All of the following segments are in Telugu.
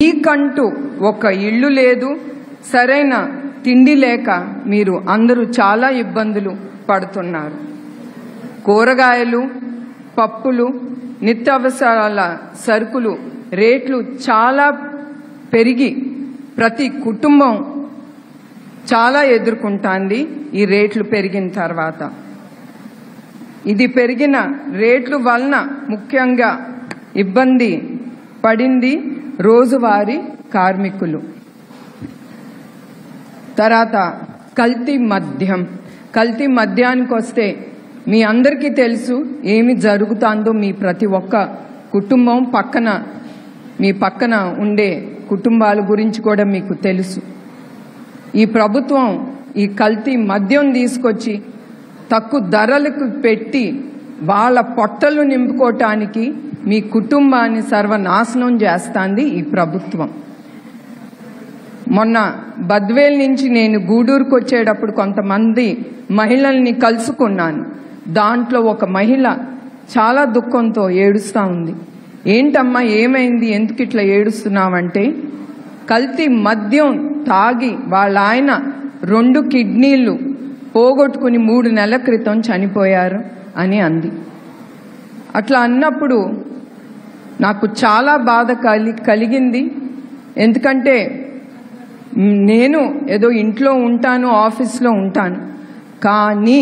మీకంటూ ఒక ఇల్లు లేదు, సరైన తిండి లేక మీరు అందరూ చాలా ఇబ్బందులు పడుతున్నారు. కూరగాయలు, పప్పులు, నిత్యావసరాల సరుకులు రేట్లు చాలా పెరిగి ప్రతి కుటుంబం చాలా ఎదుర్కొంటుంది. ఈ రేట్లు పెరిగిన తర్వాత ఇది పెరిగిన రేట్ల వలన ముఖ్యంగా ఇబ్బంది పడింది రోజువారీ కార్మికులు. తర్వాత కల్తీ మద్యానికి వస్తే మీ అందరికీ తెలుసు ఏమి జరుగుతుందో. మీ ప్రతి ఒక్క కుటుంబం మీ పక్కన ఉండే కుటుంబాల గురించి కూడా మీకు తెలుసు. ఈ ప్రభుత్వం ఈ కల్తీ మద్యం తీసుకొచ్చి తక్కువ ధరలకు పెట్టి వాళ్ళ పొట్టలు నింపుకోవటానికి మీ కుటుంబాన్ని సర్వనాశనం చేస్తుంది ఈ ప్రభుత్వం. మొన్న బద్వేల్ నుంచి నేను గూడూరుకు వచ్చేటప్పుడు కొంతమంది మహిళల్ని కలుసుకున్నాను. దాంట్లో ఒక మహిళ చాలా దుఃఖంతో ఏడుస్తూ ఉంది. ఏంటమ్మా ఏమైంది, ఎందుకు ఇట్లా ఏడుస్తున్నావంటే, కల్తీ మద్యం తాగి వాళ్ళ ఆయన 2 కిడ్నీలు పోగొట్టుకుని 3 నెలల క్రితం చనిపోయారు అని అంది. అట్లా అన్నప్పుడు నాకు చాలా బాధ కలిగింది. ఎందుకంటే నేను ఏదో ఇంట్లో ఉంటాను, ఆఫీస్లో ఉంటాను, కానీ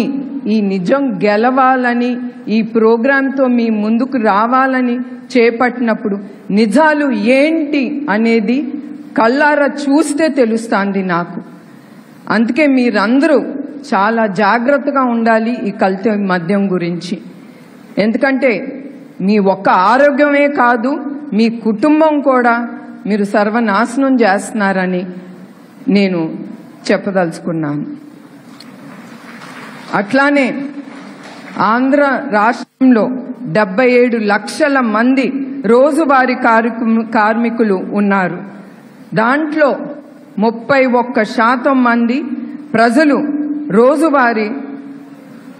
ఈ నిజం గెలవాలని, ఈ ప్రోగ్రాంతో మీ ముందుకు రావాలని చేపట్టినప్పుడు నిజాలు ఏంటి అనేది కళ్ళారా చూస్తే తెలుస్తుంది నాకు. అందుకే మీరందరూ చాలా జాగ్రత్తగా ఉండాలి ఈ కల్తీ మద్యం గురించి. ఎందుకంటే మీ ఒక్క ఆరోగ్యమే కాదు, మీ కుటుంబం కూడా మీరు సర్వనాశనం చేస్తున్నారని నేను చెప్పదలుచుకున్నాను. అట్లానే ఆంధ్ర రాష్ట్రంలో 77 లక్షల మంది రోజువారీ కార్మికులు ఉన్నారు. దాంట్లో 31% మంది ప్రజలు రోజువారీ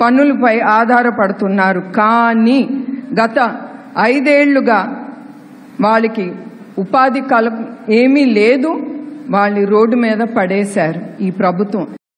పన్నులపై ఆధారపడుతున్నారు. కానీ గత 5 ఏళ్లుగా వాళ్ళకి ఉపాధి ఏమీ లేదు. వాళ్ళు రోడ్డు మీద పడేశారు ఈ ప్రభుత్వం.